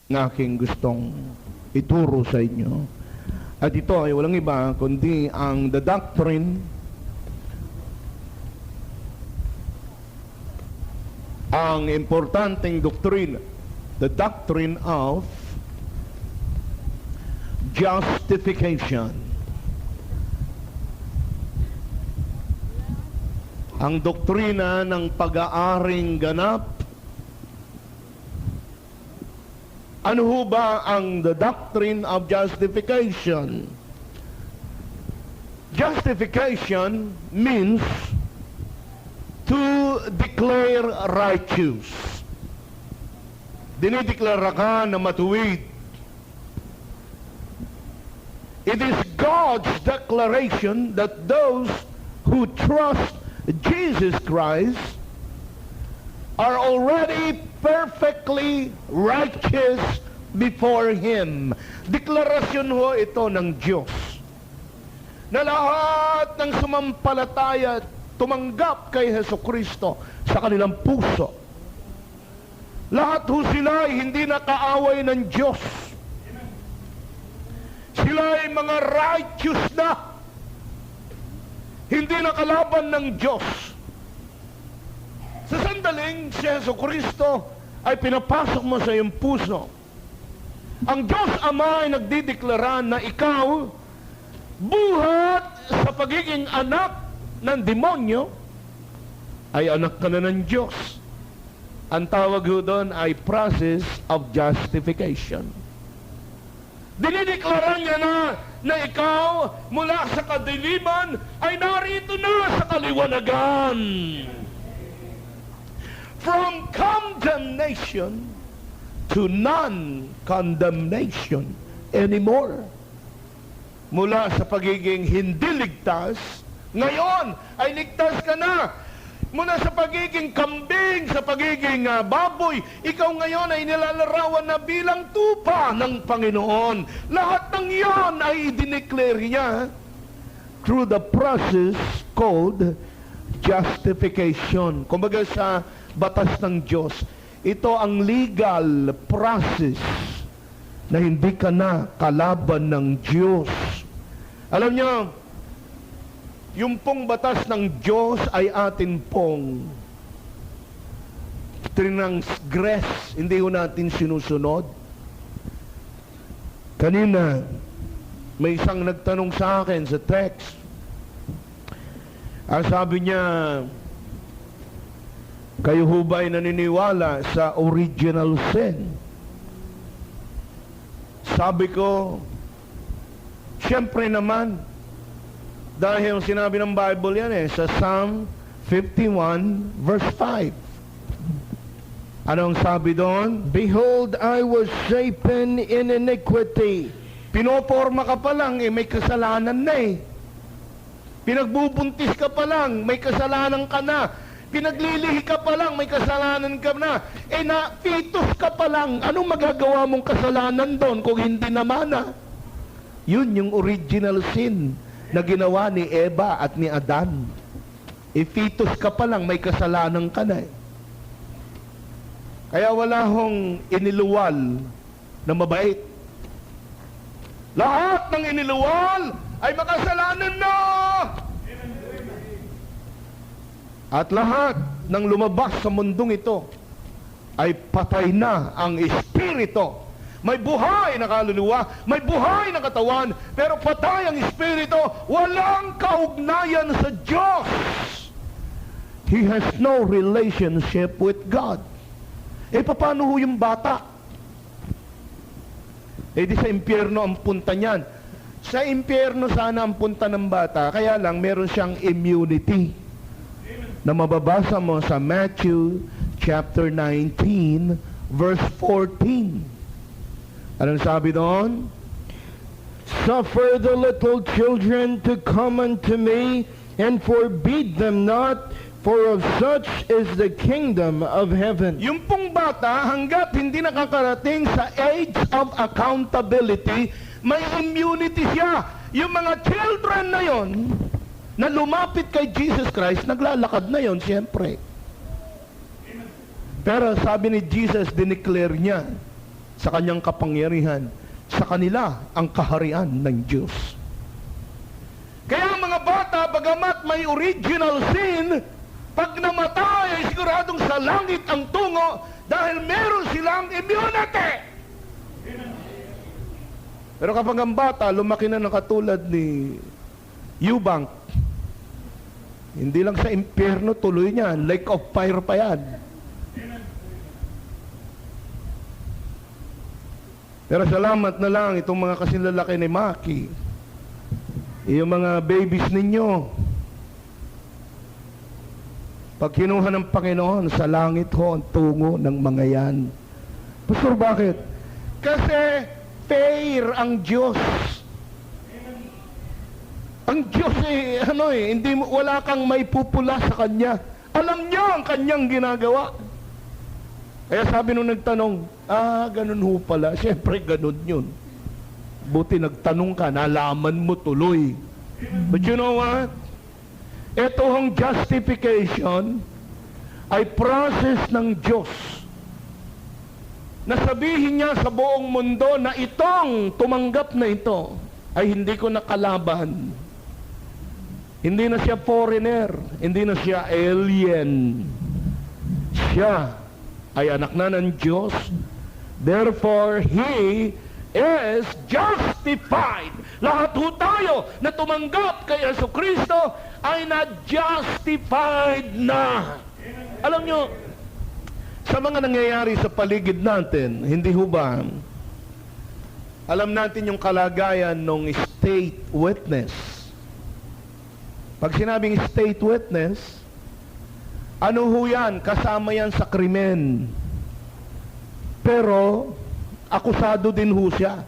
ng aking gustong ituro sa inyo. At ito ay walang iba kundi ang the doctrine, ang importanteng doktrina, the doctrine of justification. Ang doktrina ng pag-aaring ganap. Ano ho ba ang the doctrine of justification? Justification means to declare righteous. Dinideklara ka na matuwid. It is God's declaration that those who trust Jesus Christ are already perfectly righteous before Him. Deklarasyon ho ito ng Diyos na lahat ng sumampalataya at tumanggap kay Hesukristo sa kanilang puso, lahat ho sila ay hindi nakaaway ng Diyos. Sila ay mga righteous na, hindi nakalaban ng Diyos. Sa sandaling si Hesukristo ay pinapasok mo sa iyong puso, ang Diyos Ama ay nagdideklara na ikaw, buhat sa pagiging anak ng demonyo, ay anak ka na ng Diyos. Ang tawag ho doon ay process of justification. Dinideklara niya na ikaw mula sa kadiliman ay narito na sa kaliwanagan. From condemnation to non-condemnation anymore. Mula sa pagiging hindi ligtas, ngayon ay ligtas ka na. Mula sa pagiging kambing, sa pagiging baboy, ikaw ngayon ay nilalarawan na bilang tupa ng Panginoon. Lahat ng iyon ay dineclare niya through the process called justification. Kumbaga sa batas ng Diyos, ito ang legal process na hindi ka na kalaban ng Diyos. Alam niyo, yung pong batas ng Diyos ay atin pong transgress, hindi ho natin sinusunod. Kanina, may isang nagtanong sa akin sa text. Sabi niya, kayo ho ba'y naniniwala sa original sin? Sabi ko, siyempre naman. Dahil yung sinabi ng Bible yan sa Psalm 51 verse 5. Anong sabi doon? Behold, I was shapen in iniquity. Pinoporma ka pa lang, may kasalanan na Pinagbubuntis ka pa lang, may kasalanan ka na. Pinaglilihi ka pa lang, may kasalanan ka na. Na fetus ka pa lang, anong magagawa mong kasalanan doon kung hindi naman Yun yung original sin na ginawa ni Eva at ni Adan. Fetus ka pa lang, may kasalanan ka na Kaya wala hong iniluwal na mabait. Lahat ng iniluwal ay makasalanan na! At lahat ng lumabas sa mundong ito ay patay na ang espiritu. May buhay na kaluluwa, may buhay na katawan, pero patay ang espiritu, walang kaugnayan sa Diyos. He has no relationship with God. Paano ho yung bata? Di sa impyerno ang punta niyan. Sa impyerno sana ang punta ng bata, kaya lang meron siyang immunity na mababasa mo sa Matthew chapter 19 verse 14. Anong sabi doon? Suffer the little children to come unto me, and forbid them not, for of such is the kingdom of heaven. Yung pong bata, hanggat hindi nakakarating sa age of accountability, may immunity siya. Yung mga children na yon, na lumapit kay Jesus Christ, naglalakad na yon, siyempre. Pero sabi ni Jesus, dineclare niya, sa kanyang kapangyarihan. Sa kanila ang kaharian ng Diyos. Kaya mga bata, bagamat may original sin, pag namatay ay siguradong sa langit ang tungo dahil meron silang immunity. Pero kapag ang bata lumaki na ng katulad ni Eubank, hindi lang sa impyerno tuloy niyan, lake of fire pa yan. Pero salamat na lang itong mga kasinlalaki ni Maki, yung mga babies ninyo, pag kinuha ng Panginoon, sa langit ho ang tungo ng mga yan. Pastor, bakit? Kasi fair ang Diyos. Ang Diyos hindi wala kang may pupula sa Kanya. Alam niya ang Kanyang ginagawa. Kaya sabi nung nagtanong, ganun ho pala. Siyempre, ganun yun. Buti nagtanong ka, nalaman mo tuloy. But you know what? Ito hong justification ay process ng Diyos na sabihin niya sa buong mundo na itong tumanggap na ito ay hindi ko nakalaban. Hindi na siya foreigner, hindi na siya alien. Siya ay anak na ng Diyos. Therefore, He is justified. Lahat ho tayo na tumanggap kay Jesucristo ay na-justified na. Alam nyo, sa mga nangyayari sa paligid natin, hindi ho ba, alam natin yung kalagayan ng state witness. Pag sinabing state witness, ano ho yan? Kasama yan sa krimen. Pero, akusado din ho siya.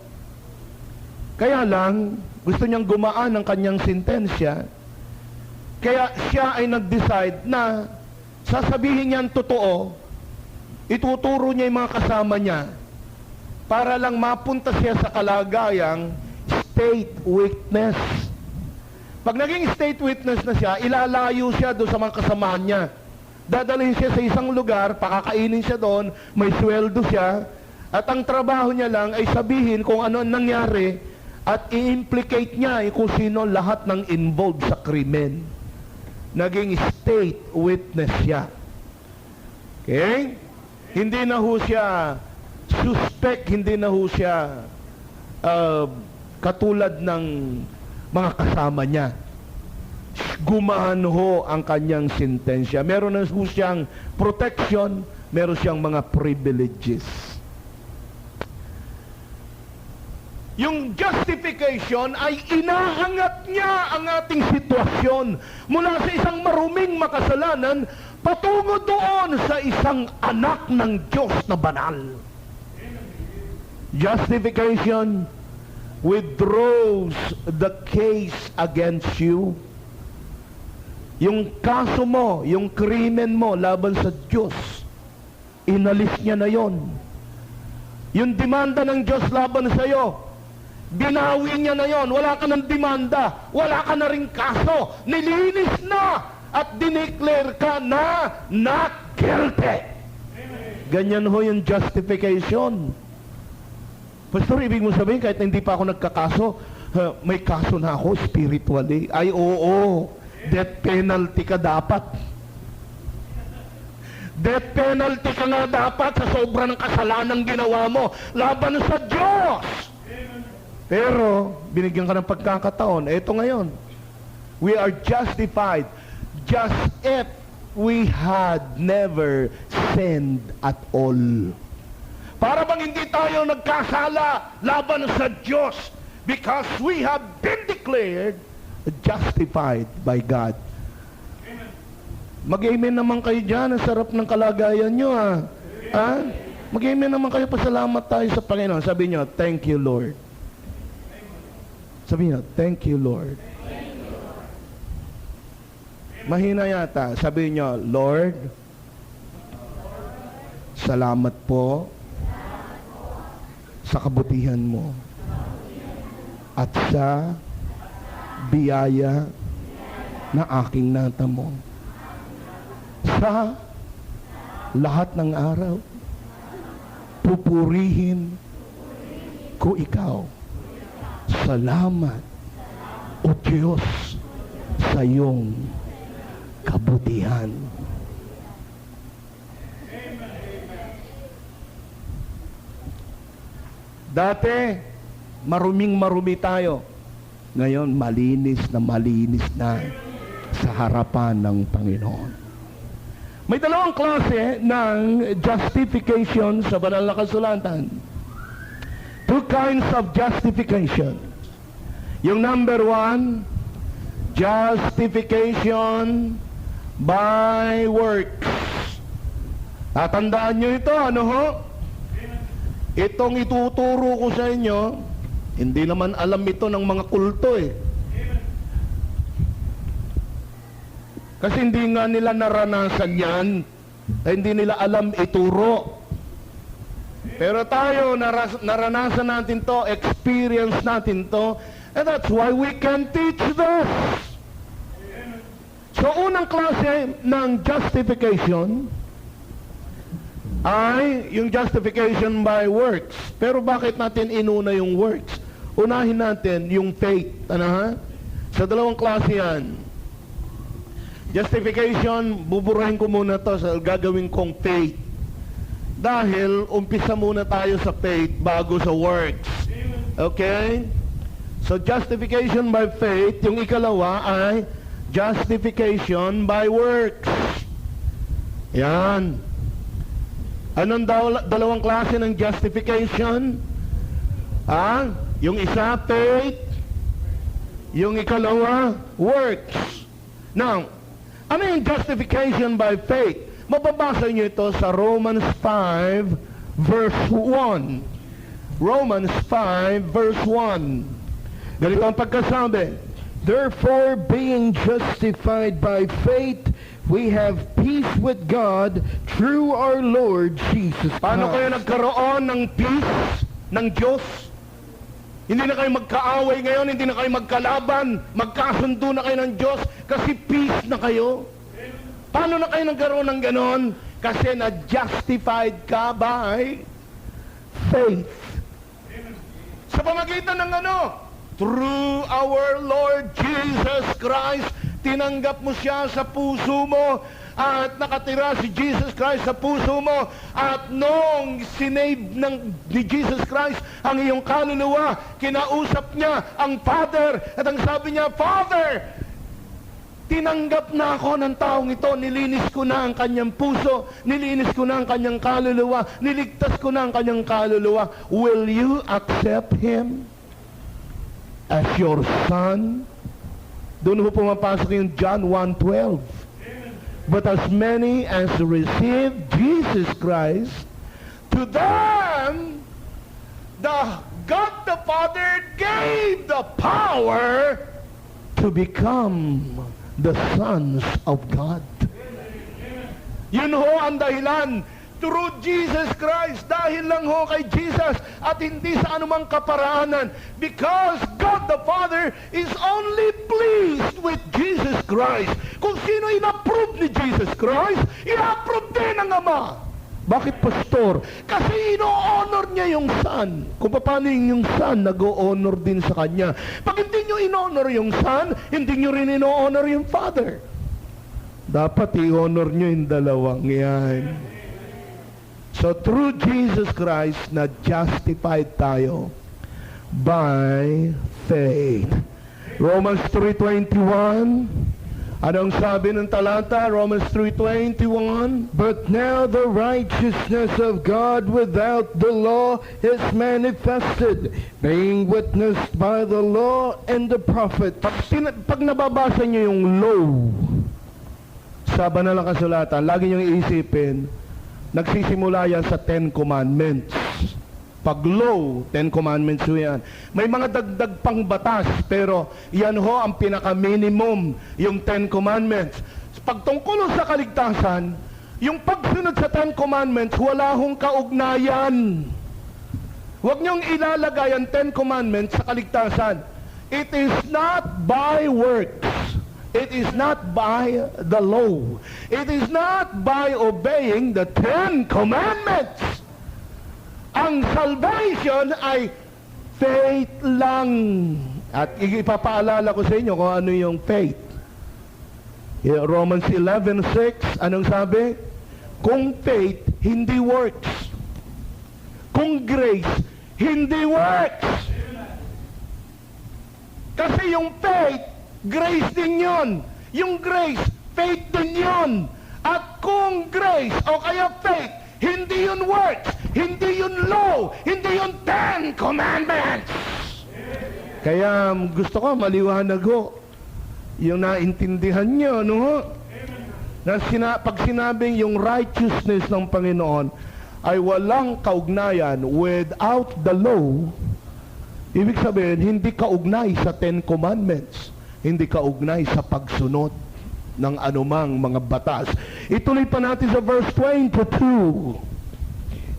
Kaya lang, gusto niyang gumaan ang kanyang sentensya. Kaya siya ay nag-decide na sasabihin niya ang totoo, ituturo niya yung mga kasama niya para lang mapunta siya sa kalagayang state witness. Pag naging state witness na siya, ilalayo siya doon sa mga kasamahan niya. Dadalhin siya sa isang lugar, pakakainin siya doon, may sweldo siya, at ang trabaho niya lang ay sabihin kung ano ang nangyari at i-implicate niya kung sino lahat ng involved sa krimen. Naging state witness siya. Okay? Hindi na ho siya suspect, hindi na ho siya katulad ng mga kasama niya. Gumaan ho ang kanyang sentensya. Meron na ho siyang protection, meron siyang mga privileges. Yung justification ay inaangat niya ang ating sitwasyon mula sa isang maruming makasalanan patungo doon sa isang anak ng Diyos na banal. Justification withdraws the case against you. Yung kaso mo, yung krimen mo laban sa Diyos, inalis niya na yon. Yung demanda ng Diyos laban sa iyo, binawi niya na yon. Wala ka ng demanda, wala ka na ring kaso, nilinis na at dineclare ka na not guilty. Ganyan ho yung justification. Pastor, ibig mo sabihin kahit hindi pa ako nagkakaso, may kaso na ako spiritually? Ay oo, death penalty ka dapat. Death penalty ka nga dapat sa sobra ng kasalanan ginawa mo laban sa Diyos. Pero, binigyan ka ng pagkakataon. Ito ngayon, we are justified just if we had never sinned at all. Para bang hindi tayo nagkasala laban sa Diyos because we have been declared justified by God. Mag-amen naman kayo dyan. Ang sarap ng kalagayan nyo, ha? Mag-amen naman kayo. Pasalamat tayo sa Panginoon. Sabi nyo, thank you, Lord. Sabi nyo, thank you, Lord. Mahina yata. Sabi nyo, Lord, salamat po sa kabutihan mo at sa biyaya na aking natamo sa lahat ng araw. pupurihin ko ikaw. Salamat, O Diyos, sa iyong kabutihan. Dati, maruming-marumi tayo. Ngayon, malinis na sa harapan ng Panginoon. May dalawang klase ng justification sa banal na kasulatan. Two kinds of justification. Yung number one, justification by works. Tatandaan nyo ito, ano ho? Itong ituturo ko sa inyo, hindi naman alam ito ng mga kulto eh. Kasi hindi nga nila naranasan yan, hindi nila alam ituro. Pero tayo, naranasan natin to, experience natin to, and that's why we can teach this. So, unang klase ng justification ay yung justification by works. Pero bakit natin inuna yung works? Unahin natin yung faith. Ano ha? Sa dalawang klase yan. Justification, buburahin ko muna to sa gagawin kong faith. Dahil umpisa muna tayo sa faith bago sa works. Okay? So justification by faith, yung ikalawa ay justification by works. Yan. Anong dalawang klase ng justification? Yung isa, faith. Yung ikalawa, works. Now, ano yung justification by faith? Mababasa niyo ito sa Romans 5, verse 1. Romans 5, verse 1. Ganito ang pagkasabi. Therefore, being justified by faith, we have peace with God through our Lord Jesus Christ. Paano kayo nagkaroon ng peace ng Diyos? Hindi na kayo magkaaway ngayon, hindi na kayo magkalaban, magkasundo na kayo ng Diyos kasi peace na kayo. Paano na kayo nagkaroon ng ganon? Kasi na-justified ka by faith. Sa pamagitan ng ano? Through our Lord Jesus Christ, tinanggap mo siya sa puso mo at nakatira si Jesus Christ sa puso mo at nung sinave ni Jesus Christ ang iyong kaluluwa, kinausap niya ang Father at ang sabi niya, Father, tinanggap na ako ng taong ito, nilinis ko na ang kanyang puso, nilinis ko na ang kanyang kaluluwa, niligtas ko na ang kanyang kaluluwa. Will you accept him as your son? Doon ho pumapasok yung John 1:12. But as many as receive Jesus Christ, to them God the Father gave the power to become the sons of God. Yun ho ang dahilan. Through Jesus Christ, dahil lang ho kay Jesus at hindi sa anumang kaparaanan. Because God the Father is only pleased with Jesus Christ. Kung sino in-approve ni Jesus Christ, in-approve din ng Ama. Bakit, Pastor? Kasi ino-honor niya yung Son. Kung paano yung Son nag-o-honor din sa Kanya. Pag hindi nyo in-honor yung Son, hindi nyo rin in-honor yung Father. Dapat i-honor nyo yung dalawang yan. So through Jesus Christ, na-justified tayo by faith. Romans 3:21. Anong sabi ng talata? Romans 3:21. But now the righteousness of God without the law is manifested, being witnessed by the law and the prophets. Pag nababasa niyo yung law sa banal na kasulatan, lagi niyong iisipin, nagsisimula yan sa 10 Commandments. Pag law, 10 Commandments ho yan. May mga dagdag pang batas, pero yan ho ang pinaka-minimum, yung 10 Commandments. Pag tungkol sa kaligtasan, yung pagsunod sa 10 Commandments, wala hong kaugnayan. Huwag niyong ilalagay ang 10 Commandments sa kaligtasan. It is not by works. It is not by the law. It is not by obeying the 10 Commandments. ang salvation ay faith lang. At ipapaalala ko sa inyo kung ano yung faith. Romans 11:6, anong sabi? Kung faith, hindi works. Kung grace, hindi works. Kasi yung faith, grace din yun. Yung grace, faith din yun. At kung grace o kaya faith, hindi yun works, hindi yun law, hindi yun 10 Commandments. Kaya gusto ko maliwanag ho yung naintindihan nyo, no? Pag sinabing yung righteousness ng Panginoon ay walang kaugnayan without the law, ibig sabihin, hindi kaugnay sa 10 Commandments, hindi kaugnay sa pagsunod ng anumang mga batas. Ituloy pa natin sa verse 22.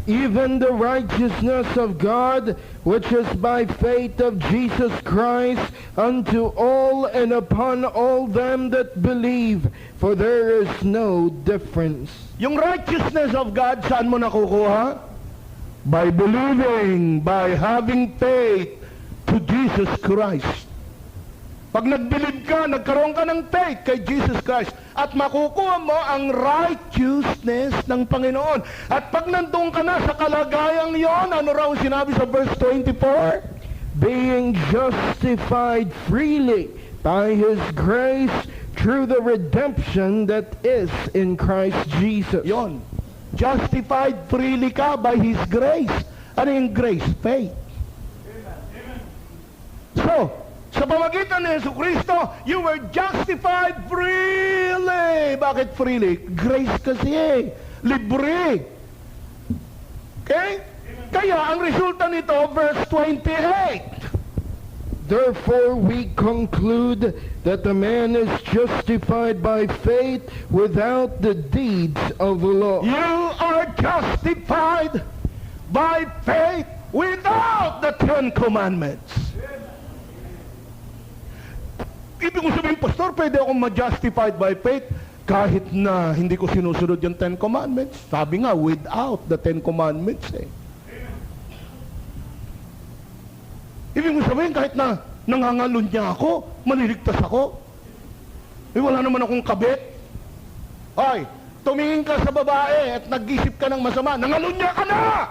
Even the righteousness of God, which is by faith of Jesus Christ, unto all and upon all them that believe, for there is no difference. Yung righteousness of God, saan mo nakukuha? By believing, by having faith to Jesus Christ. Pag nag-believe ka, nagkaroon ka ng faith kay Jesus Christ, at makukuha mo ang righteousness ng Panginoon. At pag nandun ka na sa kalagayang yon, ano raw sinabi sa verse 24? Being justified freely by His grace through the redemption that is in Christ Jesus. Yon. Justified freely ka by His grace. Ano yung grace? Faith. So, sa pamagitan ni Jesucristo, you were justified freely. Bakit freely? Grace kasi eh. Libre. Okay? Kaya ang resulta nito, verse 28. Therefore we conclude that the man is justified by faith without the deeds of the law. You are justified by faith without the 10 Commandments. Ibig kong sabihin, Pastor, pwede akong ma-justified by faith kahit na hindi ko sinusunod yung 10 Commandments. Sabi nga, without the 10 Commandments eh. Ibig kong sabihin, kahit na nangangalun niya ako, maliligtas ako. Eh, wala naman akong kabit. Ay, tumingin ka sa babae at nag-isip ka ng masama, nangalun niya ka na!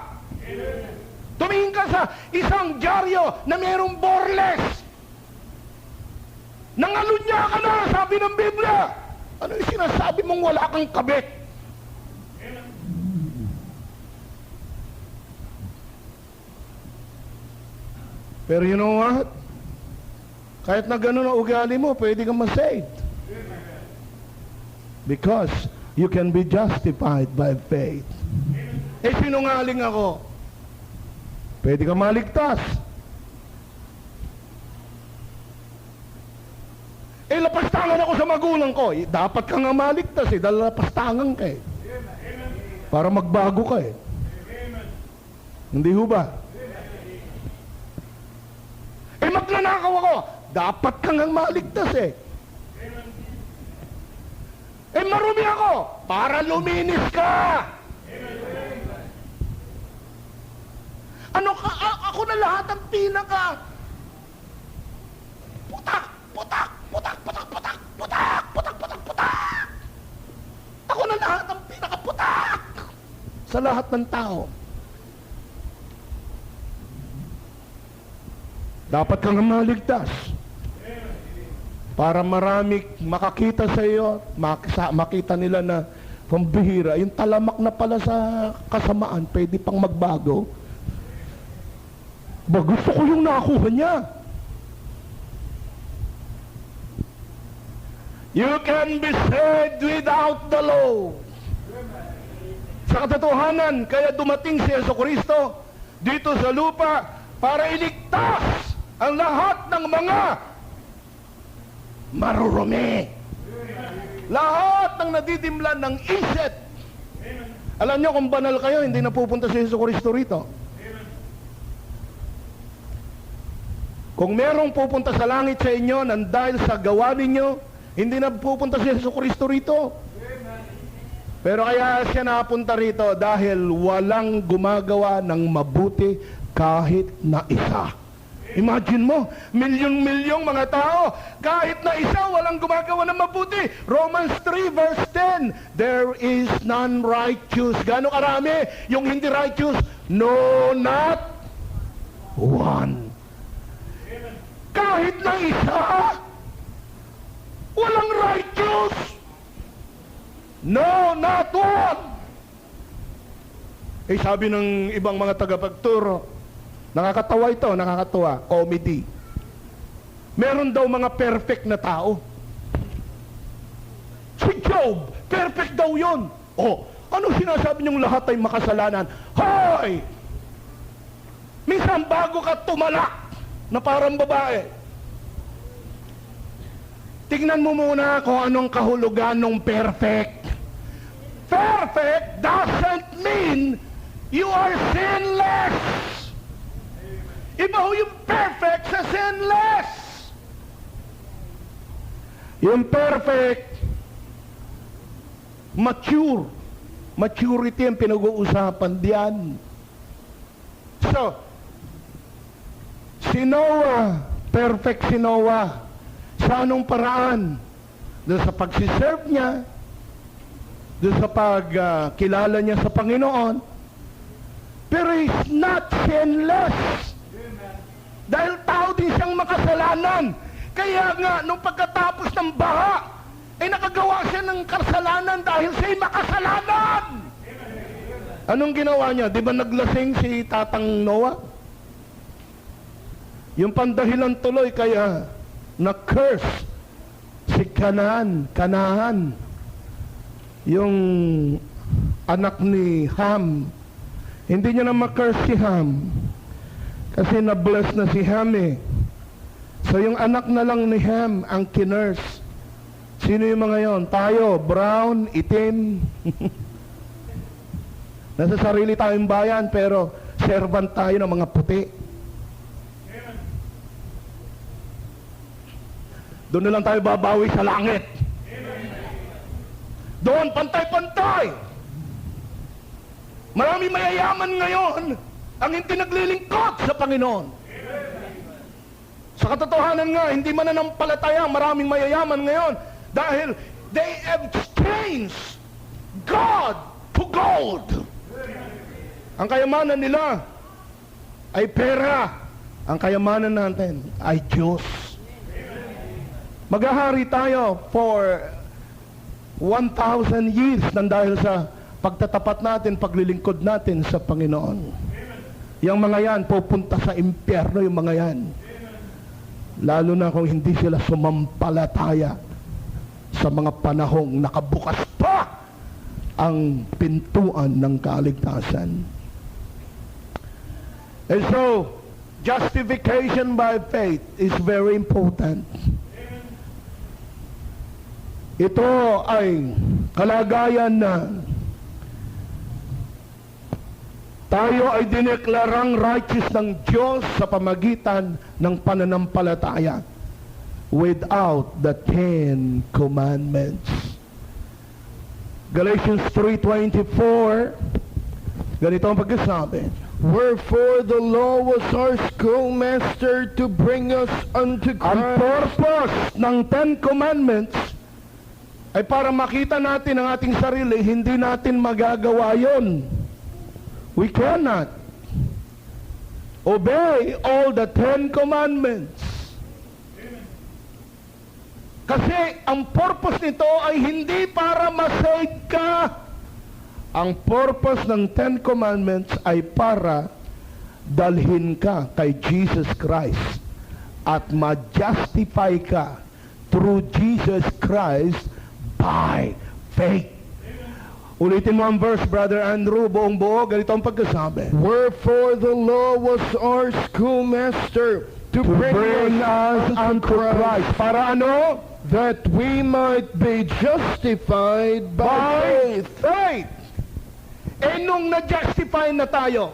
Tumingin ka sa isang dyaryo na mayroong borles. Nangalunya ka na, sabi ng Biblia. Ano yung sinasabi mong wala kang kabit? Pero you know what? Kahit na gano'n ang ugali mo, pwede kang masaved. Because you can be justified by faith. Eh, sinungaling ako. Pwede kang maligtas. Eh, lapastangan ako sa magulang ko. Eh, dapat ka nga maligtas eh, dahil lapastangan ka eh. Para magbago ka eh. Hindi ho ba? Eh, magnanakaw ako. Dapat ka nga maligtas eh. Eh, marumi ako. Para luminis ka. Ano ka? Ako na lahat ang pinaka. Putak, putak. Putak, putak, putak, putak, putak, putak, putak. Ako na lahat ang pinakaputak sa lahat ng tao. Dapat kang maligtas para marami makakita sa iyo, makita nila na pambihira, yung talamak na pala sa kasamaan, pwede pang magbago. Ba, gusto ko yung nakuha niya. You can be saved without the law. Sa katotohanan, kaya dumating si Jesucristo dito sa lupa para iligtas ang lahat ng mga marurumi. Lahat ng nadidimlan ng isip. Alam niyo kung banal kayo, hindi na pupunta si Jesucristo rito. Kung merong pupunta sa langit sa inyo nang dahil sa gawa ninyo, hindi na pupunta si Jesucristo rito. Pero kaya siya napunta rito dahil walang gumagawa ng mabuti kahit na isa. Imagine mo, milyon-milyong mga tao, kahit na isa walang gumagawa ng mabuti. Romans 3 verse 10, there is none righteous. Gaano karami yung hindi righteous? No, not one. Kahit na isa, walang righteous. No, not one. Eh sabi ng ibang mga tagapagturo, nakakatawa ito, nakakatawa, comedy. Meron daw mga perfect na tao. Si Job, perfect daw yun. Oh, ano sinasabi niyong lahat ay makasalanan? Hoy! Minsan bago ka tumalak na parang babae, tignan mo muna kung anong kahulugan ng perfect. Perfect doesn't mean you are sinless. Iba ho yung perfect sa sinless. Yung perfect, mature. Maturity ang pinag-uusapan diyan. So, si Noah, perfect si Noah. Sa anong paraan? Doon sa pagsiserve niya, doon sa pagkilala niya sa Panginoon. Pero he's not sinless. Dahil tao din siyang makasalanan. Kaya nga, nung pagkatapos ng baha, ay nakagawa siya ng kasalanan dahil siya'y makasalanan. Anong ginawa niya? Di ba naglasing si Tatang Noah? Yung pandahilan tuloy kaya na-curse si Kanahan, yung anak ni Ham. Hindi niya na ma-curse si Ham kasi na-bless na si Ham eh. So yung anak na lang ni Ham ang kinurse. Sino yung mga yon? Tayo, brown, itim. Nasa sarili tayong bayan pero servant tayo ng mga puti. Doon na lang tayo babawi sa langit. Doon, pantay-pantay. Maraming mayayaman ngayon ang hindi naglilingkod sa Panginoon. Sa katotohanan nga, hindi mananampalataya maraming mayayaman ngayon dahil they have changed God to gold. Ang kayamanan nila ay pera. Ang kayamanan natin ay Diyos. Maghahari tayo for 1,000 years nang dahil sa pagtatapat natin, paglilingkod natin sa Panginoon. Yung mga yan, pupunta sa impyerno yung mga yan. Lalo na kung hindi sila sumampalataya sa mga panahong nakabukas pa ang pintuan ng kaligtasan. And so, justification by faith is very important. Ito ay kalagayan na tayo ay dineklarang righteous ng Diyos sa pamagitan ng pananampalataya without the 10 commandments. Galatians 3:24, ganito ang pagkasabi. Wherefore the law was our schoolmaster to bring us unto Ang Christ. purpose ng 10 commandments ay para makita natin ang ating sarili, hindi natin magagawa yon. We cannot obey all the 10 commandments. Kasi ang purpose nito ay hindi para masave ka. Ang purpose ng 10 commandments ay para dalhin ka kay Jesus Christ at ma-justify ka through Jesus Christ by faith. Ulitin mo ang verse, Brother Andrew, buong buo, ganito ang pagkasabi. Wherefore the law was our schoolmaster to bring us unto unto Christ, Para ano? that we might be justified by, By, faith. faith. Eh nung na-justify na tayo,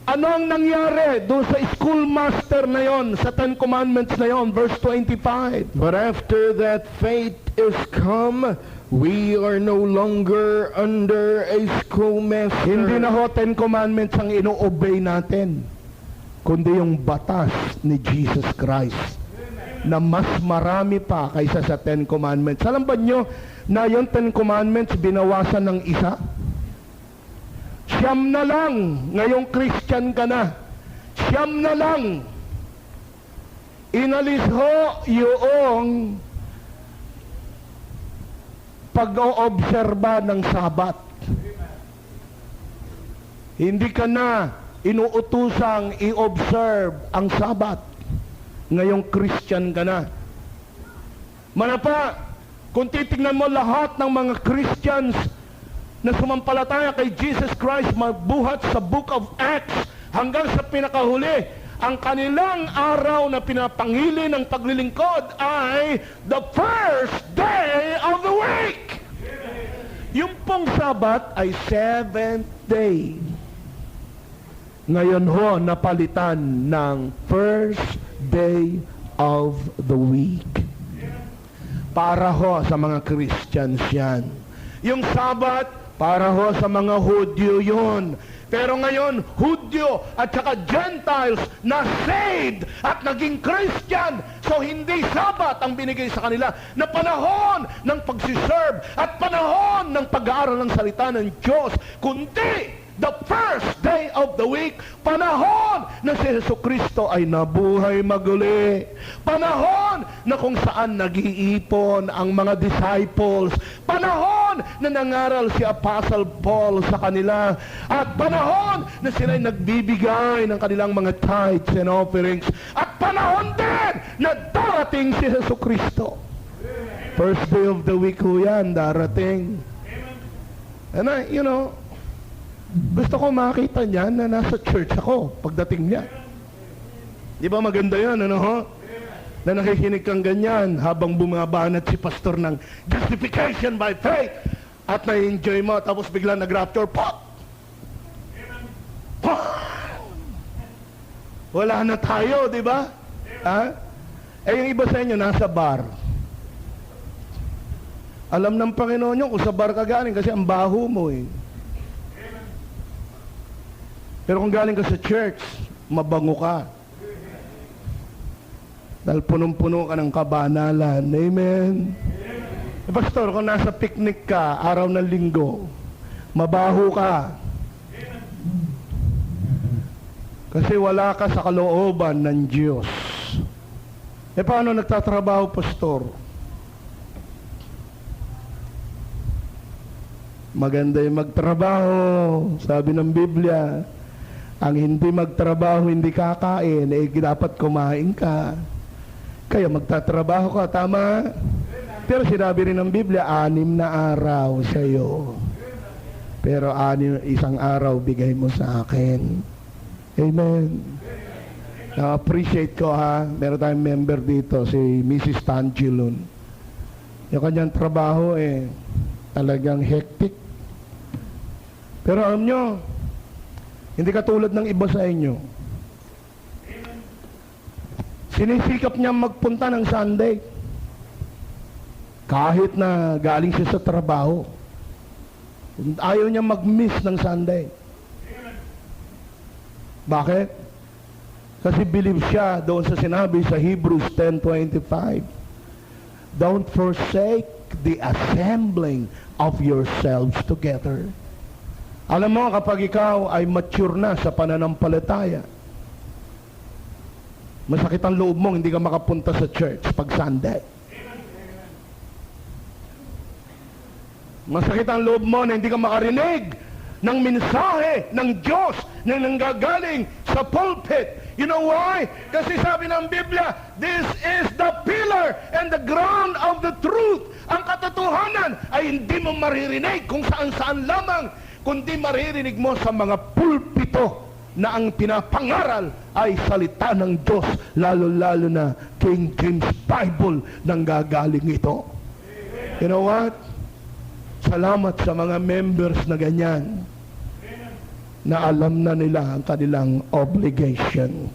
Ano ang nangyari doon sa schoolmaster na yon, sa Ten Commandments na yon, verse 25? But after that faith is come, we are no longer under a schoolmaster. Hindi na ho Ten Commandments ang ino-obey natin, kundi yung batas ni Jesus Christ na mas marami pa kaysa sa Ten Commandments. Alam ba nyo na yung Ten Commandments binawasan ng isa? 9 na lang, ngayong Christian ka na. 9 na lang. Inalis ho yung pag-oobserba ng Sabat. Hindi ka na inuutusang i-observe ang Sabat. Ngayong Christian ka na. Manapa, kung titignan mo lahat ng mga Christians na sumampalataya kay Jesus Christ, mabuhat sa Book of Acts hanggang sa pinakahuli, ang kanilang araw na pinapangili ng paglilingkod ay the first day of the week. Yung pong Sabat ay 7th day. Ngayon ho, napalitan ng first day of the week. Para ho sa mga Christians yan. Yung Sabat, para ho sa mga Hudyo yun. Pero ngayon, Hudyo at saka Gentiles na saved at naging Christian. So hindi Sabat ang binigay sa kanila na panahon ng pagsiserve at panahon ng pag-aaral ng salita ng Diyos, kundi the first day of the week, panahon na si Jesucristo ay nabuhay maguli. Panahon na kung saan nag-iipon ang mga disciples. Panahon na nangaral si Apostle Paul sa kanila. At panahon na sila'y nagbibigay ng kanilang mga tithes and offerings. At panahon din na darating si Jesucristo. First day of the week ho yan, darating. And gusto ko makita niya na nasa church ako pagdating niya. Di ba maganda yan, ano ho? Na nakikinig kang ganyan habang bumabanat si pastor ng justification by faith at na-enjoy mo tapos bigla nag-rapture, pop! Pop! Wala na tayo, di ba? Ha? Yung iba sa inyo nasa bar. Alam ng Panginoon nyo kung sa bar ka galing kasi ang baho mo eh. Pero kung galing ka sa church, mabango ka. Dahil punong-puno ka ng kabanalan. Amen? Pastor, kung nasa picnic ka, araw ng linggo, mabaho ka. Kasi wala ka sa kalooban ng Diyos. Paano nagtatrabaho, pastor? Maganda yung magtrabaho. Sabi ng Biblia, ang hindi magtrabaho, hindi kakain, dapat kumain ka. Kaya magtatrabaho ka, tama? Pero sinabi rin ng Biblia, 6 na araw sa iyo. Pero 1 araw bigay mo sa akin. Amen. Na-appreciate ko ha. Meron tayong member dito, si Mrs. Tangilon. Yung kanyang trabaho talagang hectic. Pero alam nyo, hindi katulad ng iba sa inyo. Sinisikap niya magpunta ng Sunday. Kahit na galing siya sa trabaho. Ayaw niya mag-miss ng Sunday. Bakit? Kasi believe siya doon sa sinabi sa Hebrews 10:25. Don't forsake the assembling of yourselves together. Alam mo, kapag ikaw ay mature na sa pananampalataya, masakit ang loob mo, hindi ka makapunta sa church pag Sunday. Masakit ang loob mo na hindi ka makarinig ng mensahe ng Diyos na nanggagaling sa pulpit. You know why? Kasi sabi ng Biblia, this is the pillar and the ground of the truth. Ang katotohanan ay hindi mo maririnig kung saan-saan lamang, kundi maririnig mo sa mga pulpito na ang pinapangaral ay salita ng Diyos, lalo-lalo na King James Bible nang gagaling ito. You know what? Salamat sa mga members na ganyan. na alam na nila ang kanilang obligations.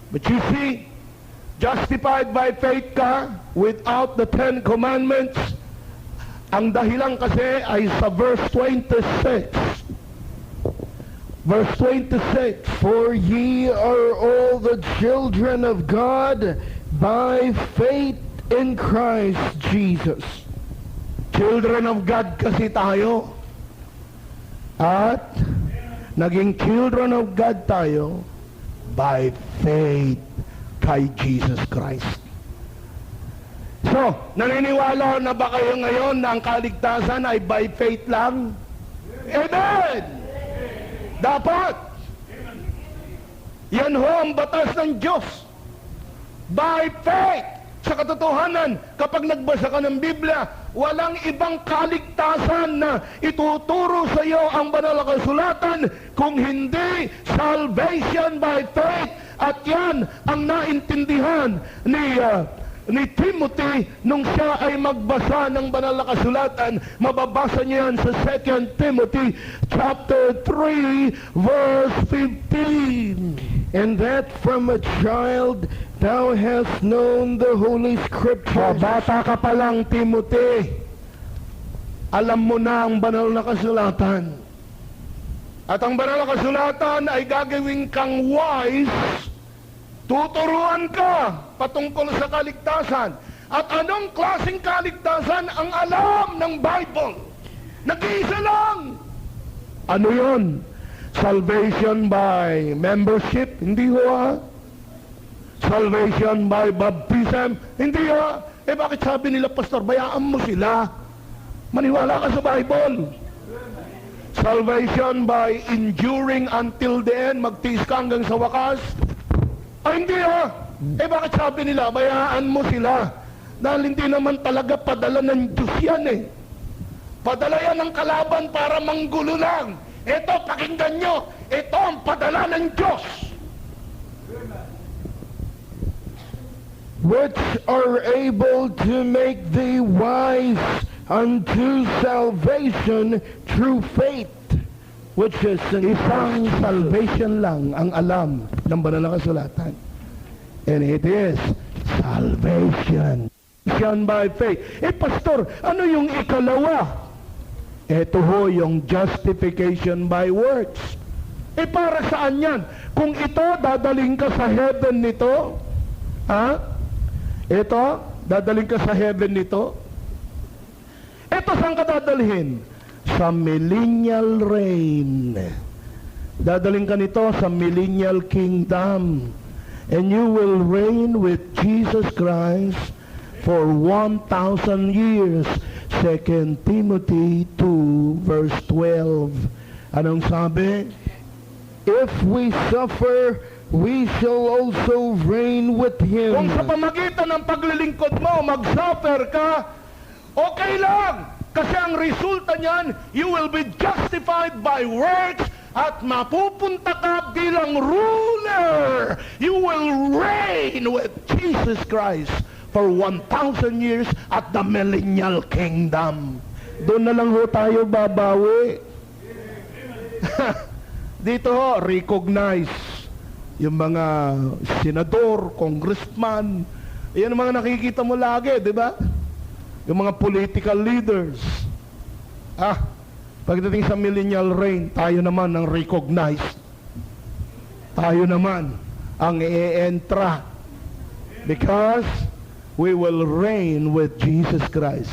But you see, justified by faith ka without the 10 Commandments, ang dahilan kasi ay sa verse 26. Verse 26, For ye are all the children of God by faith in Christ Jesus. Children of God kasi tayo. At naging children of God tayo by faith kay Jesus Christ. So, naniniwala na ba kayo ngayon na ang kaligtasan ay by faith lang? Amen! Dapat! Yan ho ang batas ng Diyos. By faith! Sa katotohanan, kapag nagbasa ka ng Biblia, walang ibang kaligtasan na ituturo sa iyo ang banal na kasulatan kung hindi salvation by faith. At yan ang naintindihan ni Timothy nung siya ay magbasa ng banal na kasulatan. Mababasa niya yan sa 2 Timothy chapter 3 verse 15. And that from a child thou hast known the Holy Scriptures. Bata ka pa lang, Timothy. Alam mo na ang banal na kasulatan. At ang banal na kasulatan ay gagawin kang wise. Tuturuan ka patungkol sa kaligtasan. At anong klaseng kaligtasan ang alam ng Bible? Nag-iisa lang. Ano yon? Salvation by membership? Hindi ho. Salvation by baptism? Hindi ho. Bakit sabi nila, Pastor, bayaan mo sila? Maniwala ka sa Bible. Salvation by enduring until the end, magtiis ka hanggang sa wakas? Ay, hindi ho. Bakit sabi nila, bayaan mo sila? Dahil hindi naman talaga padala ng Diyos yan Padala yan ng kalaban para manggulo lang. Ito, pakinggan nyo, ito ang padala ng Diyos. Which are able to make thee wise unto salvation through faith, which is in Isang salvation lang ang alam ng banal na kasulatan. And it is salvation. Salvation by faith. Pastor, ano yung ikalawa? Ito ho yung justification by works. Para saan yan? Kung ito, dadaling ka sa heaven nito, ito, dadaling ka sa heaven nito, ito saan ka dadalhin? Sa millennial reign. Dadaling ka nito sa millennial kingdom. And you will reign with Jesus Christ for 1,000 years. 2 Timothy 2 verse 12. Anong sabi? If we suffer, we shall also reign with Him. Kung sa pamagitan ng paglilingkod mo, mag-suffer ka, okay lang. Kasi ang resulta niyan, you will be justified by works at mapupunta ka bilang ruler. You will reign with Jesus Christ for 1,000 years at the millennial kingdom. Doon na lang ho tayo babawi. Dito ho, recognize yung mga senador, congressman. Yan ang mga nakikita mo lagi, di ba? Yung mga political leaders. Pagdating sa millennial reign, tayo naman ang recognized. Tayo naman ang i-entra. Because we will reign with Jesus Christ.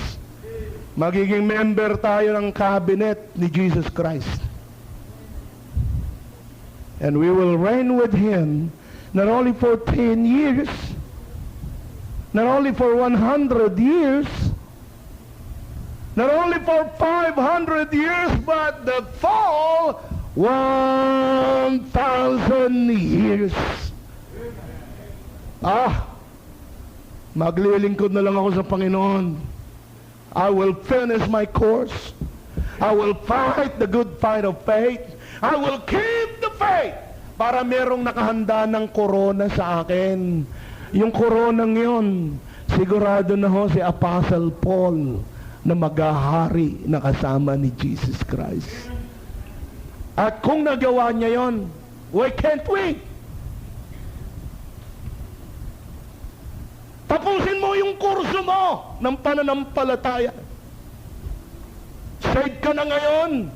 Magiging member tayo ng cabinet ni Jesus Christ. And we will reign with Him not only for 10 years, not only for 100 years, not only for 500 years, but the full 1,000 years. Maglilingkod na lang ako sa Panginoon. I will finish my course. I will fight the good fight of faith. I will keep the faith. Para merong nakahanda ng korona sa akin. Yung koronang yun, sigurado na ho si Apostle Paul na maghahari na kasama ni Jesus Christ. At kung nagawa niya yon, why can't we? Tapusin mo yung kurso mo ng pananampalataya. Saved ka na ngayon.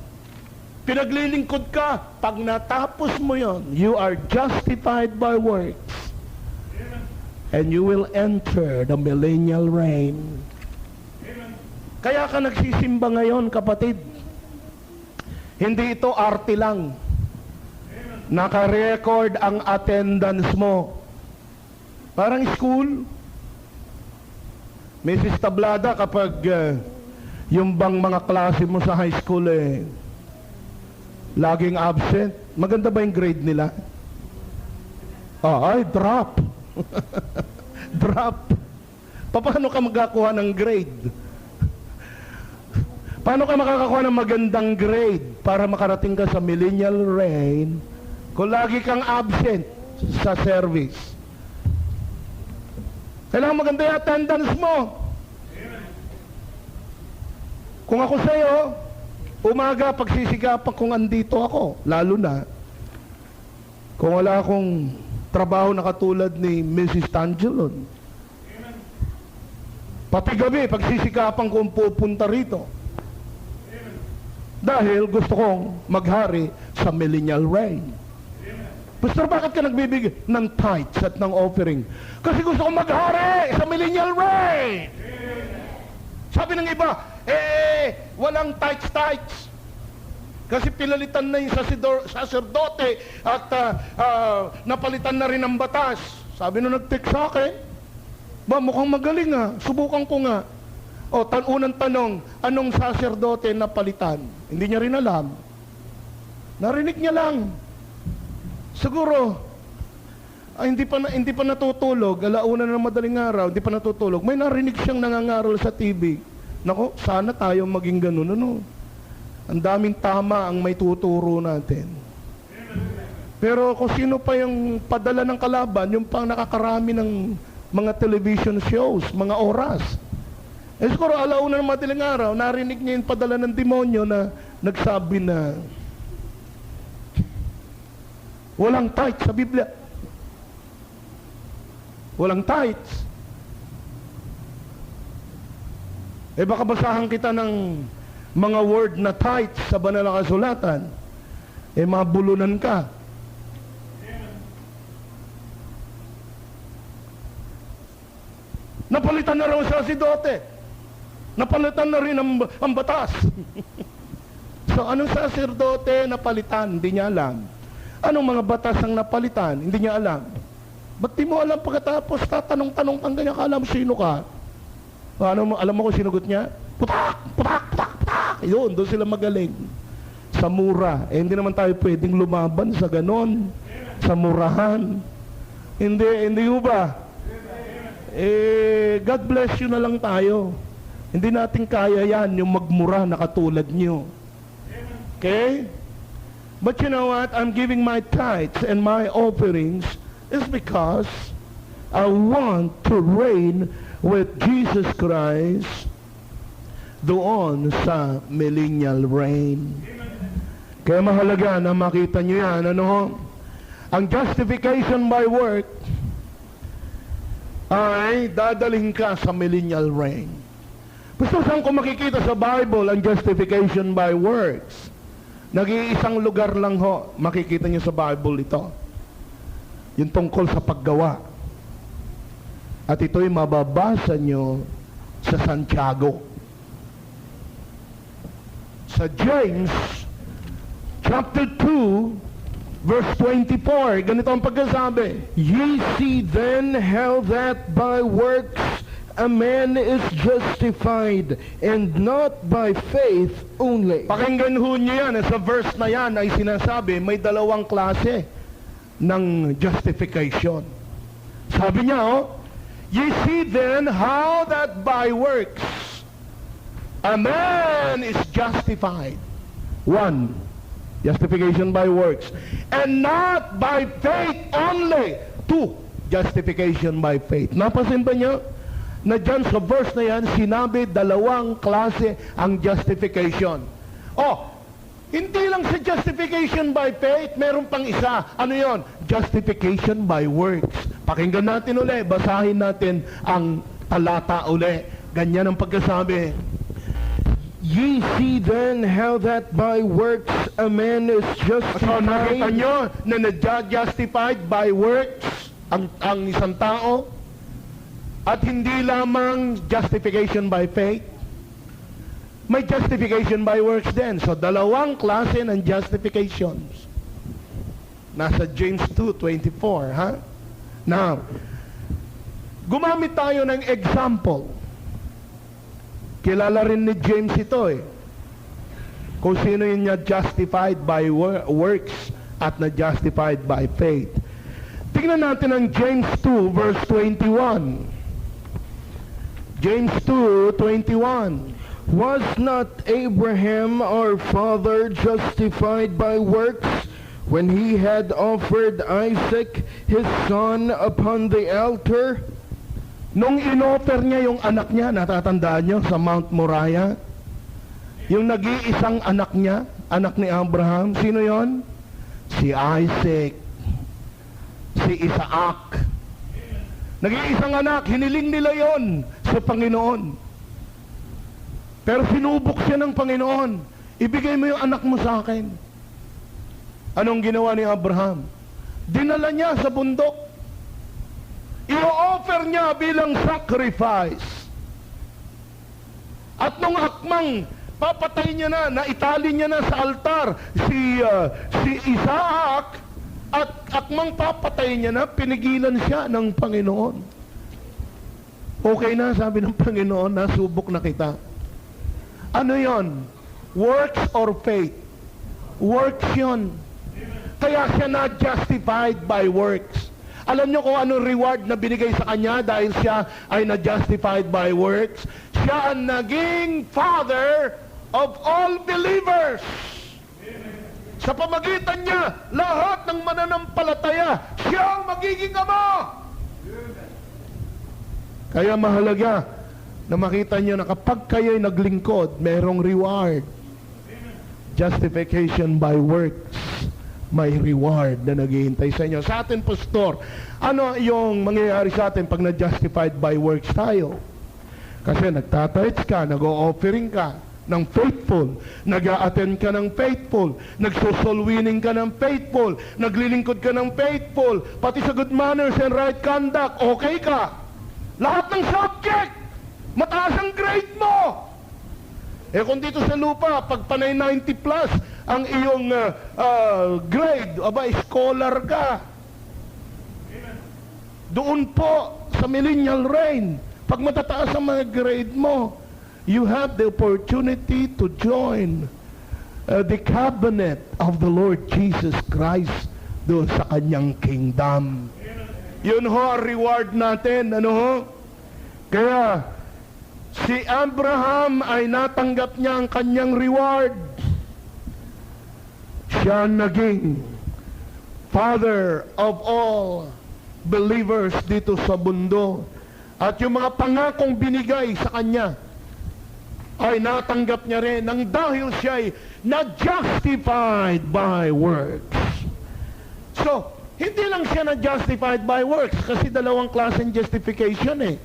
Pinaglilingkod ka. Pag natapos mo yon, you are justified by works. And you will enter the millennial reign. Kaya ka nagsisimba ngayon, kapatid. Hindi ito arte lang. Naka-record ang attendance mo. Parang school. Mrs. Tablada, kapag yung bang mga klase mo sa high school laging absent, maganda ba yung grade nila? Ay, drop. Drop. Paano ka magkakuha ng grade? Paano ka makakakuha ng magandang grade para makarating ka sa millennial reign kung lagi kang absent sa service? Kailangan maganda yung attendance mo. Kung ako sa'yo, umaga pagsisikapan kung andito ako, lalo na kung wala akong trabaho na katulad ni Mrs. Tangelon. Pati gabi, pagsisikapan kong pupunta rito. Dahil gusto kong maghari sa millennial reign. Pastor, bakit ka nagbibigay ng tithes at ng offering? Kasi gusto kong maghari sa millennial reign. Sabi ng iba, walang tithes. Kasi pinalitan na yung sacerdote at napalitan na rin ang batas. Sabi nung nag-text sa akin, mukhang magaling subukan ko nga. Unang tanong, anong sacerdote napalitan? Hindi niya rin alam. Narinig niya lang. Siguro, hindi pa natutulog, alauna na madaling araw, hindi pa natutulog. May narinig siyang nangangaral sa TV. Nako, sana tayo maging ganun, Ang daming tama ang may tuturo natin. Pero kung sino pa yung padala ng kalaban, yung pang nakakarami ng mga television shows, mga oras. Siguro alauna ng madaling araw, narinig niya yung padala ng demonyo na nagsabi na walang tithes sa Biblia. Walang tithes. Baka basahan kita ng mga word na tithes sa banal na kasulatan, mabulunan ka. Napalitan na raw sa sacerdote. Napalitan na rin ang batas. So, anong sacerdote napalitan? Hindi niya alam. Anong mga batas ang napalitan? Hindi niya alam. Ba't di mo alam pagkatapos tatanong-tanong kang ganyan, ka alam sino ka? Alam mo kung sinugot niya? Putak! Putak! Putak! Putak! Yun, doon sila magaling. Sa mura. Hindi naman tayo pwedeng lumaban sa ganon. Sa murahan. Hindi ho ba? God bless you na lang tayo. Hindi natin kaya yan, yung magmura na katulad nyo. Okay? But you know what? I'm giving my tithes and my offerings is because I want to reign with Jesus Christ doon sa millennial reign. Kaya mahalaga na makita nyo yan. Ang justification by work ay dadaling ka sa millennial reign. Gusto saan ko makikita sa Bible ang justification by works? Nag-iisang lugar lang makikita nyo sa Bible ito. Yung tungkol sa paggawa. At ito'y mababasa nyo sa Santiago. Sa James chapter 2 verse 24, ganito ang pagkasabi. Ye see then how that by works a man is justified, and not by faith only. Pakinggan ho niyo yan. Sa verse na yan ay sinasabi, may dalawang klase ng justification. Sabi niya, ye see then how that by works a man is justified. One, justification by works. And not by faith only. Two, justification by faith. Napasin ba niyo? Na dyan sa verse na yan, sinabi dalawang klase ang justification. Hindi lang sa justification by faith, meron pang isa. Ano yon? Justification by works. Pakinggan natin uli, basahin natin ang talata uli. Ganyan ang pagkasabi. Ye see then how that by works a man is So nakita justified. nyo na na-justified by works ang isang tao at hindi lamang justification by faith. May justification by works din. So dalawang klase ng justifications. Nasa James 2:24, ha? Now, gumamit tayo ng example. Kilala rin ni James ito eh. Kung sino yung na-justified by works at na-justified by faith. Tingnan natin ang James 2 verse 21. James 2:21. Was not Abraham our father justified by works when he had offered Isaac his son upon the altar? Nung inoffer niya yung anak niya, natatandaan niyo sa Mount Moriah? Yung nag-iisang anak niya, anak ni Abraham, sino yon? Si Isaac. Si Isaac. Nag-iisang anak, hiniling nila yon sa Panginoon. Pero sinubok siya ng Panginoon. Ibigay mo yung anak mo sa akin. Anong ginawa ni Abraham? Dinala niya sa bundok. I-offer niya bilang sacrifice. At nung akmang papatay niya na, naitali niya na sa altar si Isaac, at akmang papatay niya na, pinigilan siya ng Panginoon. Okay na, sabi ng Panginoon, nasubok na kita. Ano yon? Works or faith? Works yon. Kaya siya na justified by works. Alam niyo kung anong reward na binigay sa kanya dahil siya ay na-justified by works? Siya ang naging father of all believers. Sa pamagitan niya, lahat ng mananampalataya, siya ang magiging ama. Kaya mahalaga na makita niyo na kapag kayo'y naglingkod, merong reward. Justification by works. May reward na naghihintay sa inyo. Sa atin, pastor, ano yung mangyayari sa atin pag na-justified by works tayo? Kasi nagtatites ka, nag-o-offering ka ng faithful, nag-a-attend ka ng faithful, nagso-soul winning ka ng faithful, naglilingkod ka ng faithful, pati sa good manners and right conduct, okay ka. Lahat ng subject, mataas ang grade mo. Eh kung dito sa lupa, pag panay 90 plus ang iyong grade, aba, scholar ka. Doon po sa millennial reign, pag matataas ang mga grade mo, you have the opportunity to join the cabinet of the Lord Jesus Christ doon sa kanyang kingdom. Yun ho ang reward natin. Ano ho? Kaya, si Abraham ay natanggap niya ang kanyang reward. Siya naging father of all believers dito sa mundo. At yung mga pangakong binigay sa kanya ay natanggap niya rin nang dahil siya ay na-justified by works. So, hindi lang siya na-justified by works kasi dalawang klaseng justification eh.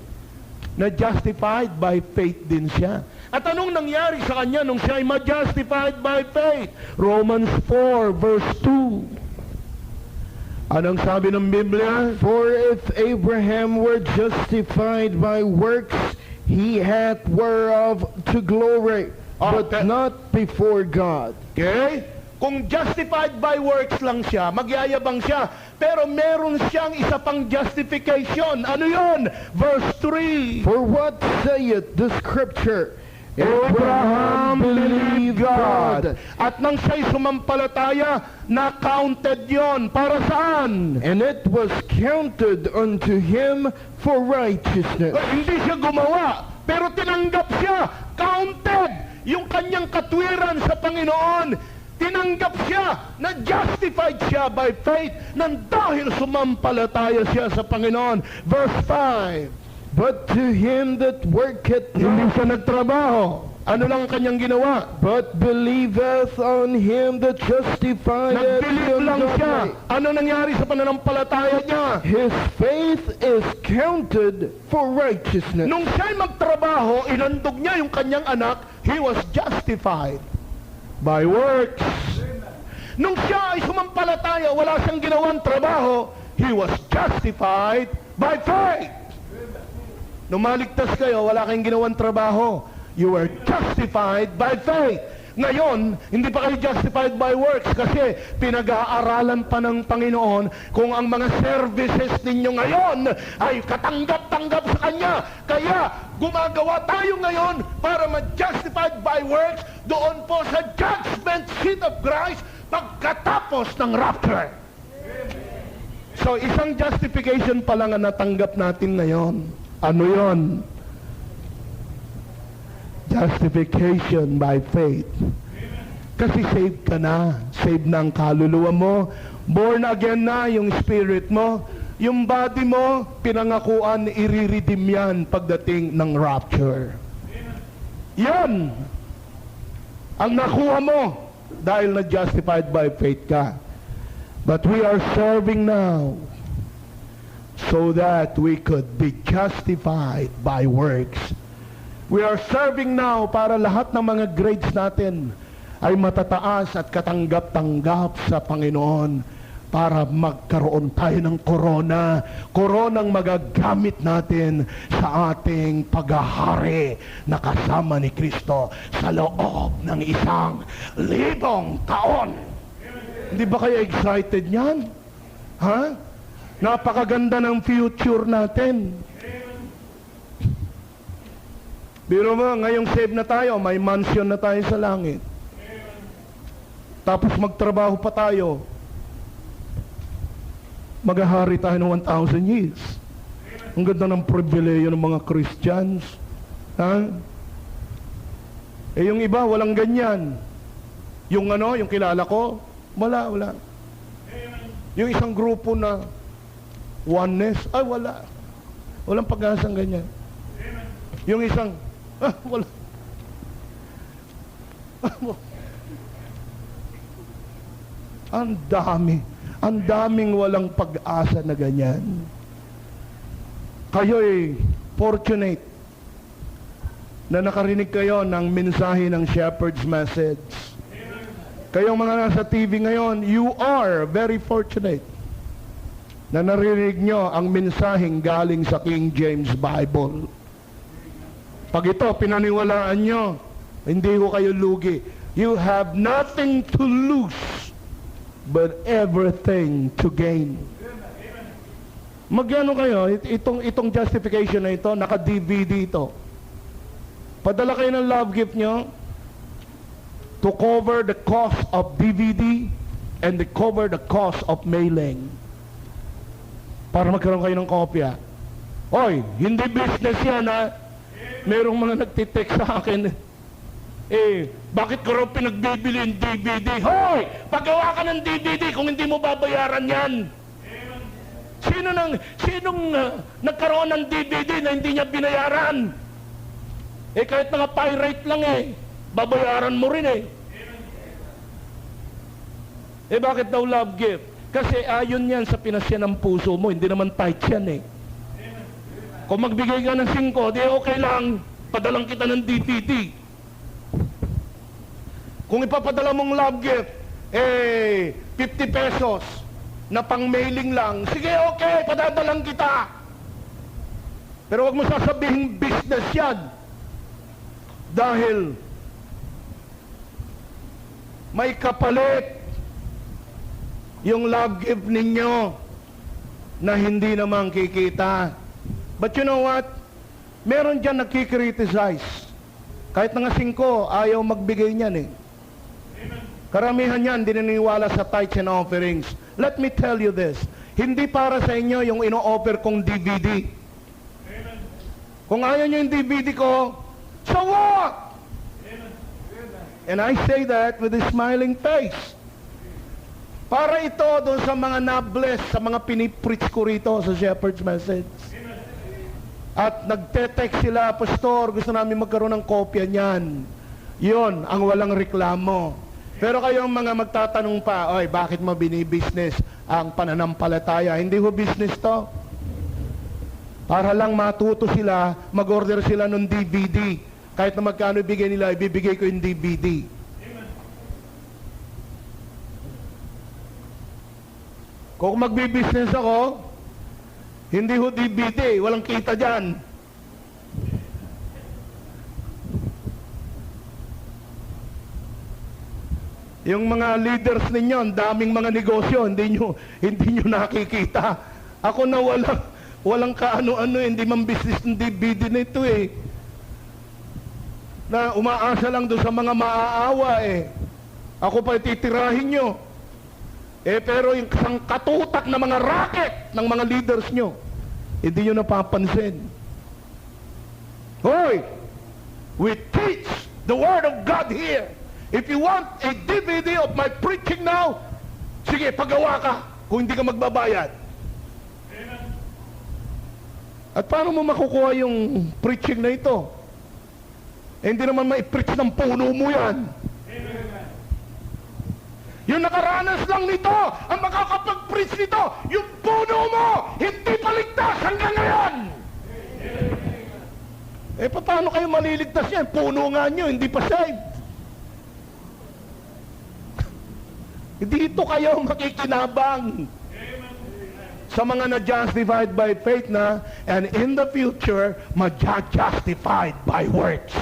Na-justified by faith din siya. At anong nangyari sa kanya nung siya ay ma-justified by faith? Romans 4 verse 2. Anong sabi ng Biblia? For if Abraham were justified by works, he hath whereof to glory, but not before God. Okay? Kung justified by works lang siya, magyayabang siya. Pero meron siyang isa pang justification. Ano yon? Verse 3. For what saith the scripture? Abraham believed God. At nang siya'y sumampalataya, na-counted yon. Para saan? And it was counted unto him for righteousness. Hindi siya gumawa, pero tinanggap siya. Counted. Yung kanyang katwiran sa Panginoon, tinanggap siya, na-justified siya by faith, nang dahil sumampalataya siya sa Panginoon. Verse 5. But to him that worketh Hindi not, siya nagtrabaho. Ano lang ang kanyang ginawa? But believeth on him that justifieth Nag-believe the lang siya. ungodly. Ano nangyari sa pananampalataya niya? His faith is counted for righteousness. Nung siya'y magtrabaho, inandog niya yung kanyang anak, he was justified by works. Nung siya ay sumampalataya, wala siyang ginawang trabaho, he was justified by faith. Nung maligtas kayo, wala kayong ginawang trabaho, you were justified by faith. Ngayon, hindi pa kayo justified by works kasi pinag-aaralan pa ng Panginoon kung ang mga services ninyo ngayon ay katanggap-tanggap sa Kanya. Kaya, gumagawa tayo ngayon para ma-justified by works doon po sa judgment seat of Christ pagkatapos ng rapture. So, isang justification pa lang ang natanggap natin ngayon. Ano yon? Justification by faith. Kasi saved ka na. Saved na ang kaluluwa mo. Born again na yung spirit mo. Yung body mo, pinangakuan, i-redeem yan pagdating ng rapture. Yan ang nakuha mo dahil na-justified by faith ka. But we are serving now so that we could be justified by works. We are serving now para lahat ng mga grades natin ay matataas at katanggap-tanggap sa Panginoon para magkaroon tayo ng korona. Koronang magagamit natin sa ating paghahari na kasama ni Kristo sa loob ng 1,000 taon. Hindi ba kayo excited niyan? Ha? Napakaganda ng future natin. Biro mo, ngayong save na tayo, may mansion na tayo sa langit. Tapos magtrabaho pa tayo. Maghahari tayo ng 1,000 years. Ang ganda ng pribileyo ng mga Christians. Ha? Eh yung iba, walang ganyan. Yung yung kilala ko, wala. Yung isang grupo na oneness, ay wala. Walang pag-asang ganyan. Yung isang, wala. Ang daming walang pag-asa na ganyan. Kayo'y fortunate na nakarinig kayo ng mensahe ng Shepherd's Message. Kayong mga nasa TV ngayon, you are very fortunate na narinig nyo ang mensaheng galing sa King James Bible. Pag ito, pinaniwalaan nyo, hindi ko kayo lugi. You have nothing to lose, but everything to gain. Magyano kayo, itong justification na ito, naka-DVD ito. Padala kayo ng love gift nyo to cover the cost of DVD and to cover the cost of mailing. Para magkaroon kayo ng kopya. Oy, hindi business yan ha. Merong mga nagtitext sa akin. Bakit ko raw pinagbibili yung DVD? Hoy! Paggawa ka ng DVD kung hindi mo babayaran yan. Sinong nagkaroon ng DVD na hindi niya binayaran? Kahit mga pirate lang babayaran mo rin bakit daw love gift? Kasi ayon yan sa pinasya ng puso mo, hindi naman tight yan Kung magbigay ka ng 5, di okay lang, padalang kita ng DVD. Kung ipapadala mong love gift, 50 pesos na pang-mailing lang, sige okay, padadalang kita. Pero wag mo sasabihin business yan. Dahil may kapalit yung love gift ninyo na hindi naman kikita. But you know what? Meron dyan nakikriticize. Kahit nga 5, ayaw magbigay niyan Karamihan yan, dininiwala sa tithes and offerings. Let me tell you this. Hindi para sa inyo yung ino-offer kong DVD. Kung ayaw nyo yung DVD ko, so what? And I say that with a smiling face. Para ito doon sa mga na-bless, sa mga pinipreach ko rito sa Shepherd's Message. At nagte-text sila, Pastor, gusto namin magkaroon ng kopya niyan. Yun, ang walang reklamo. Pero kayong mga magtatanong pa, oy, bakit mo binibusiness ang pananampalataya? Hindi ho business to. Para lang matuto sila, mag-order sila ng DVD. Kahit na magkano ibigay nila, ibibigay ko yung DVD. Kung magbibusiness ako, hindi ho DVD, walang kita dyan. Yung mga leaders ninyo, ang daming mga negosyo, hindi nyo nakikita. Ako na walang kaano-ano, hindi man business ng DVD nito eh. Na umaasa lang doon sa mga maaawa eh. Ako pa titirahin nyo. Pero yung isang katutak na mga racket ng mga leaders nyo, hindi nyo napapansin. Hoy! We teach the Word of God here. If you want a DVD of my preaching now, sige, pagawa ka kung hindi ka magbabayad. Amen. At paano mo makukuha yung preaching na ito? Hindi naman mai-preach ng puno mo yan. Amen. Yung nakaranas lang nito, ang makakapag-preach nito, yung puno mo, hindi paligtas hanggang ngayon. Paano kayo maliligtas yan? Puno nga nyo, hindi pa saved. Dito kayo makikinabang sa mga na-justified by faith na, and in the future, ma-justified by works.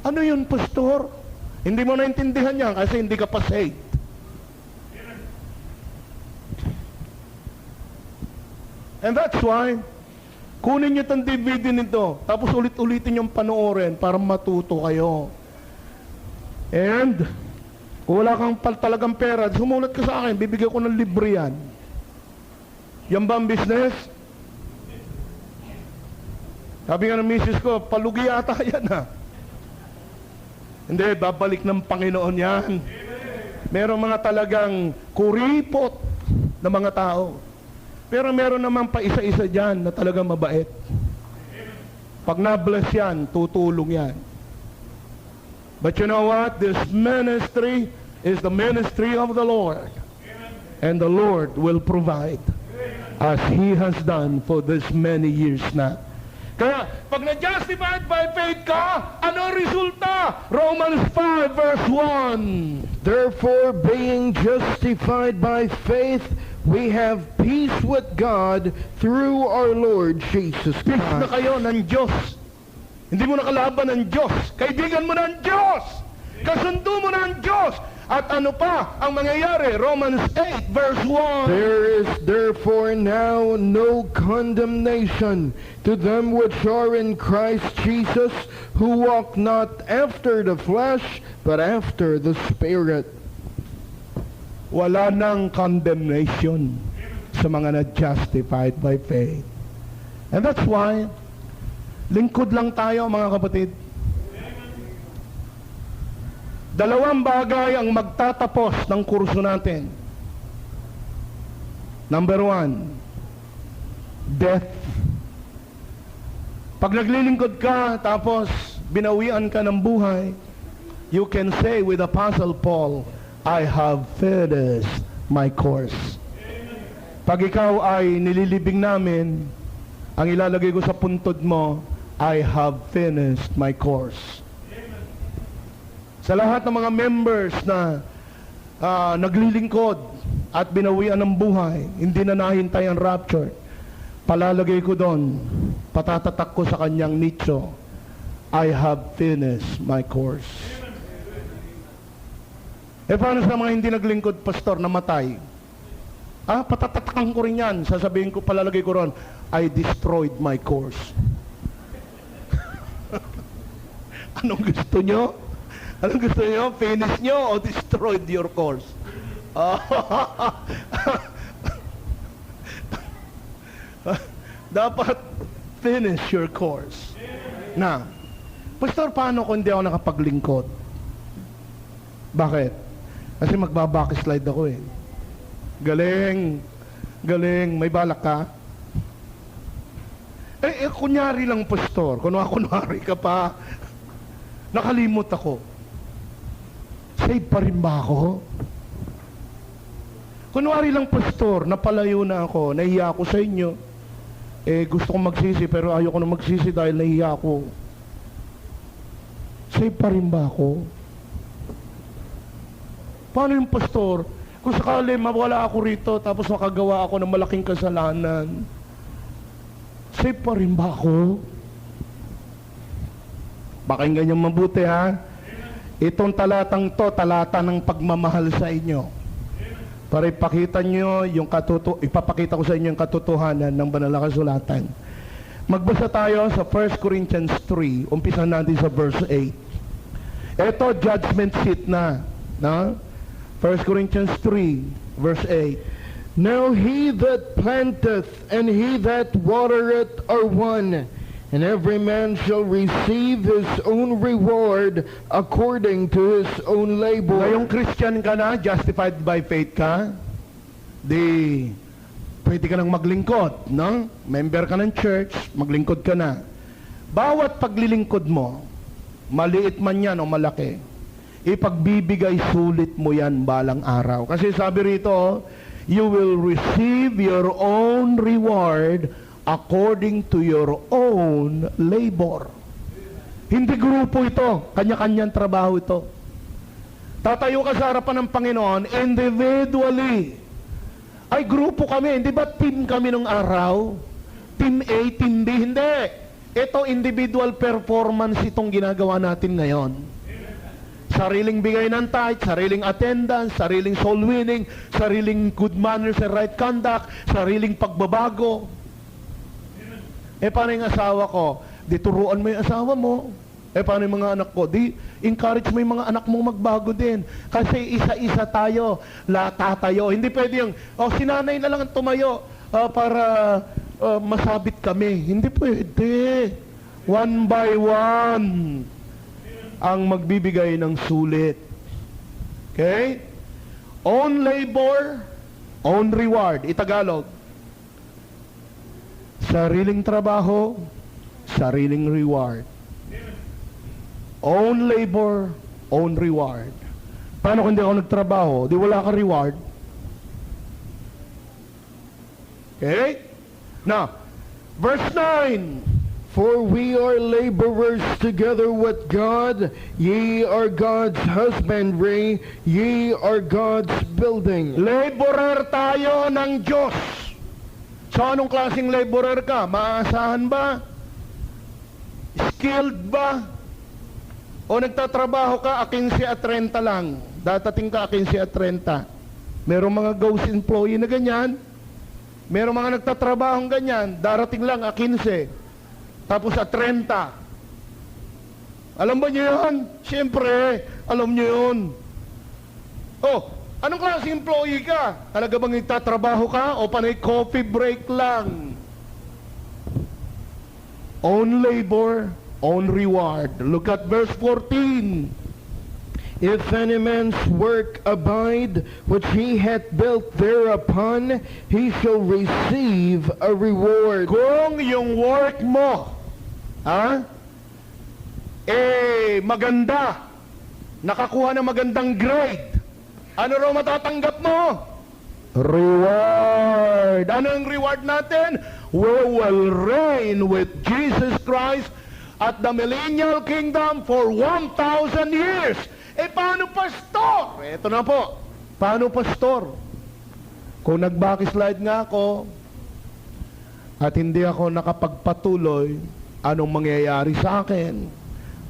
Ano yun, Pastor? Hindi mo naintindihan yan kasi hindi ka pa saved. And that's why, kunin nyo itong DVD nito, tapos ulit-ulitin yung panoorin para matuto kayo. And, kung wala kang talagang pera, sumulat ka sa akin, bibigyan ko ng libre yan. Yan ba ang business? Sabi nga ng misis ko, palugi yata yan ha. Hindi, babalik ng Panginoon yan. Merong mga talagang kuripot na mga tao. Pero meron naman pa isa-isa dyan na talagang mabait. Pag na-bless yan, tutulong yan. But you know what? This ministry is the ministry of the Lord. And the Lord will provide as He has done for this many years na. Kaya, pag na-justified by faith ka, ano resulta? Romans 5 verse 1. Therefore, being justified by faith, we have peace with God through our Lord Jesus Peace na Christ. kayo ng Diyos. Hindi mo nakalaban ng Diyos. Kaibigan mo ng Diyos. Kasundo mo ng Diyos. At ano pa ang mangyayari? Romans 8 verse 1. There is therefore now no condemnation to them which are in Christ Jesus, who walk not after the flesh, but after the Spirit. Wala nang condemnation sa mga na-justified by faith. And that's why, lingkod lang tayo mga kapatid. Dalawang bagay ang magtatapos ng kurso natin. Number 1, death. Pag naglilingkod ka, tapos binawian ka ng buhay, you can say with Apostle Paul, I have finished my course. Pag ikaw ay nililibing namin, ang ilalagay ko sa puntod mo, I have finished my course. Sa lahat ng mga members na naglilingkod at binawian ng buhay, hindi na nahintay ang rapture, palalagay ko doon, patatatak ko sa kanyang nicho, I have finished my course. Paano sa mga hindi naglingkod, pastor, namatay? Patatatakan ko rin yan. Sasabihin ko, palalagay ko ron, I destroyed my course. Anong gusto nyo? Anong gusto nyo? Finish nyo o destroyed your course? Dapat finish your course. Na, pastor, paano kung hindi ako nakapaglingkod? Bakit? Kasi magbabackslide ako eh. Galing. Galing. May balak ka? Kunyari lang, pastor. Kunwari ka pa. Nakalimot ako. Save pa rin ba ako? Kunwari lang, pastor, napalayo na ako, nahiya ako sa inyo. Gusto kong magsisi, pero ayoko na magsisi dahil nahiya ako. Save pa rin ba ako? Paano yung pastor? Kung sakali mawala ako rito, tapos makagawa ako ng malaking kasalanan, save pa rin ba ako? Pakinggan nyo mabuti, ha? Itong talatang to, talata ng pagmamahal sa inyo. Para ipakita nyo yung ipapakita ko sa inyo yung katotohanan ng banal na kasulatan. Magbasa tayo sa 1 Corinthians 3, umpisa natin sa verse 8. Ito, judgment seat na. 1 Corinthians 3, verse 8. Now he that planteth and he that watereth are one, and every man shall receive his own reward according to his own labor. Ngayong Christian ka na, justified by faith ka, di pwede ka nang maglingkod, no? Member ka ng church, maglingkod ka na. Bawat paglilingkod mo, maliit man yan o malaki, ipagbibigay sulit mo yan balang araw. Kasi sabi rito, you will receive your own reward according to your own labor. Hindi grupo ito, kanya-kanyang trabaho ito. Tatayo ka sa harapan ng Panginoon individually. Ay, grupo kami, hindi ba team kami nung araw? Team A, team B, hindi. Ito individual performance itong ginagawa natin ngayon. Sariling bigay ng tithe, sariling attendance, sariling soul winning, sariling good manners and right conduct, sariling pagbabago. Paano yung asawa ko? Di turuan mo yung asawa mo. Paano yung mga anak ko? Di encourage mo yung mga anak mong magbago din. Kasi isa-isa tayo, tatayo. Hindi pwede yung, sinanay na lang tumayo para masabit kami. Hindi pwede. One by one ang magbibigay ng sulit. Okay? Own labor, own reward. Itagalog. Sariling trabaho, sariling reward. Own labor, own reward. Paano kung hindi ako nagtrabaho? Di wala ka reward. Okay? Now, verse 9. For we are laborers together with God, ye are God's husbandry, ye are God's building. Laborer tayo ng Diyos. So anong klaseng laborer ka? Maaasahan ba? Skilled ba? O nagtatrabaho ka 15 at 30 lang? Datating ka 15 at 30. Merong mga ghost employee na ganyan. Merong mga nagtatrabahong ganyan. Darating lang 15. Tapos at 30. Alam ba niyo yun? Siyempre, alam niyo yun. Anong klaseng employee ka? Talaga bang nagtatrabaho ka o panay coffee break lang? Own labor, own reward. Look at verse 14. If any man's work abide, which he hath built thereupon, he shall receive a reward. Kung yung work mo, maganda, nakakuha ng magandang grade, ano raw matatanggap mo? Reward. Ano ang reward natin? We will reign with Jesus Christ at the millennial kingdom for 1,000 years. Paano pastor? Ito na po. Paano pastor? Kung nag-backslide nga ako at hindi ako nakapagpatuloy, anong mangyayari sa akin?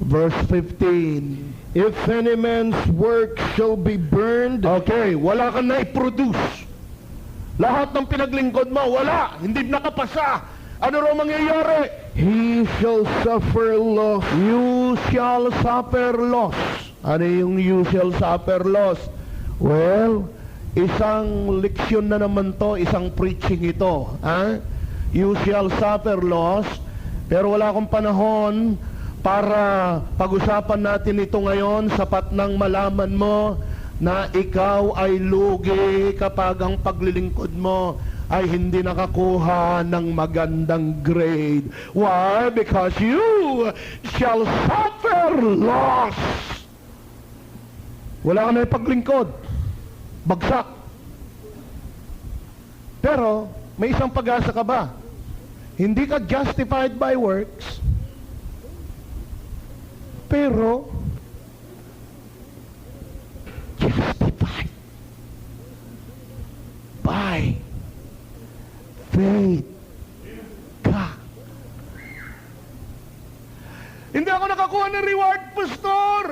Verse 15. If any man's work shall be burned, okay, wala kang na-produce. Lahat ng pinaglingkod mo, wala. Hindi nakapasa. Ano raw mangyayari? he shall suffer loss. You shall suffer loss. Ano yung you shall suffer loss? Well, isang leksyon na naman to, isang preaching ito. You shall suffer loss. Pero wala akong panahon para pag-usapan natin ito ngayon, sapat nang malaman mo na ikaw ay lugi kapag ang paglilingkod mo ay hindi nakakuha ng magandang grade. Why? Because you shall suffer loss. Wala ka na ipaglingkod. Bagsak. Pero, may isang pag-asa ka ba? Hindi ka justified by works, pero justified by faith ka. Hindi ako nakakuha ng reward, Pastor.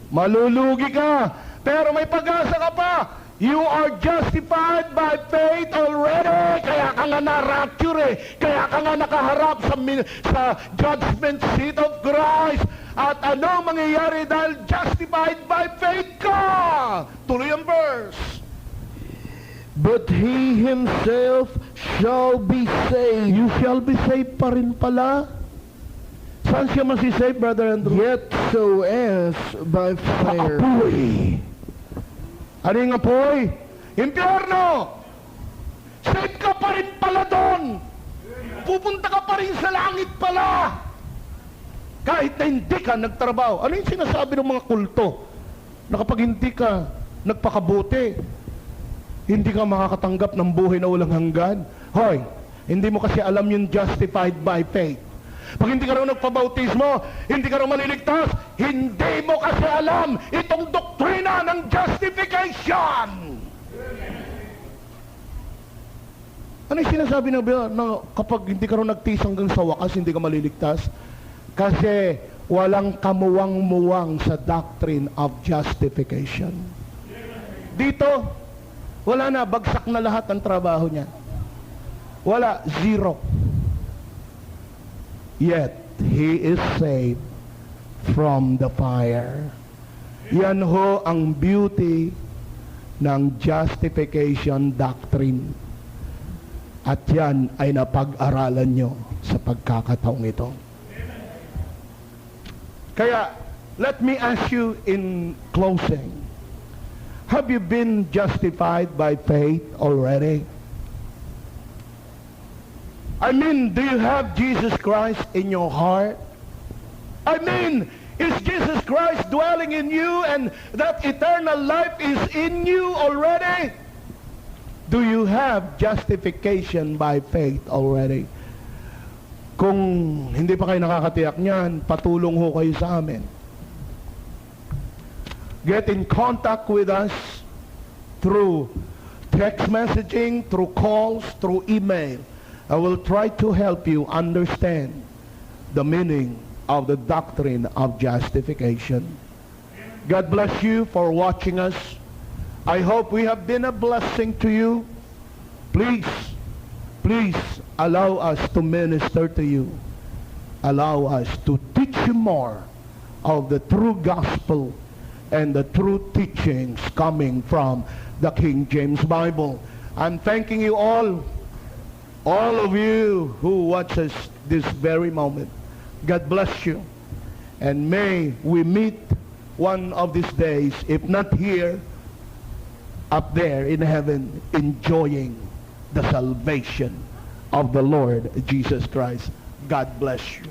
Malulugi ka, pero may pag-asa ka pa. You are justified by faith already. Kaya ka nga na-rapture eh. Kaya ka nga nakaharap sa judgment seat of Christ. At ano mangyayari dahil justified by faith ka? Tuloy ang verse. But he himself shall be saved. You shall be saved pa rin pala. Saan siya masisave, Brother Andrew? Yet so as by fire. Apoy. Ano yung apoy? Impyerno! Save ka pa rin pala doon! Pupunta ka pa rin sa langit pala! Kahit na hindi ka nagtrabaho. Ano yung sinasabi ng mga kulto? Na kapag hindi ka nagpakabuti, hindi ka makakatanggap ng buhay na walang hanggan. Hoy, hindi mo kasi alam yung justified by faith. Pag hindi ka raw nagpabautismo, hindi ka raw maliligtas, hindi mo kasi alam itong doktrina ng justification. Ano yung sinasabi na kapag hindi ka raw nagtiis hanggang sa wakas, hindi ka maliligtas? Kasi walang kamuwang-muwang sa doctrine of justification. Dito, wala na, bagsak na lahat ng trabaho niya. Wala, zero. Yet, he is saved from the fire. Yan ho ang beauty ng justification doctrine. At yan ay napag-aralan nyo sa pagkakataong ito. Kaya, let me ask you in closing. Have you been justified by faith already? I mean, do you have Jesus Christ in your heart? I mean, is Jesus Christ dwelling in you and that eternal life is in you already? Do you have justification by faith already? Kung hindi pa kayo nakakatiyak niyan, patulong ho kayo sa amin. Get in contact with us through text messaging, through calls, through email. I will try to help you understand the meaning of the doctrine of justification. God bless you for watching us. I hope we have been a blessing to you. Please allow us to minister to you. Allow us to teach you more of the true gospel and the true teachings coming from the King James Bible. I'm thanking you all of you who watch us this very moment. God bless you. And may we meet one of these days, if not here, up there in heaven, enjoying the salvation of the Lord Jesus Christ. God bless you.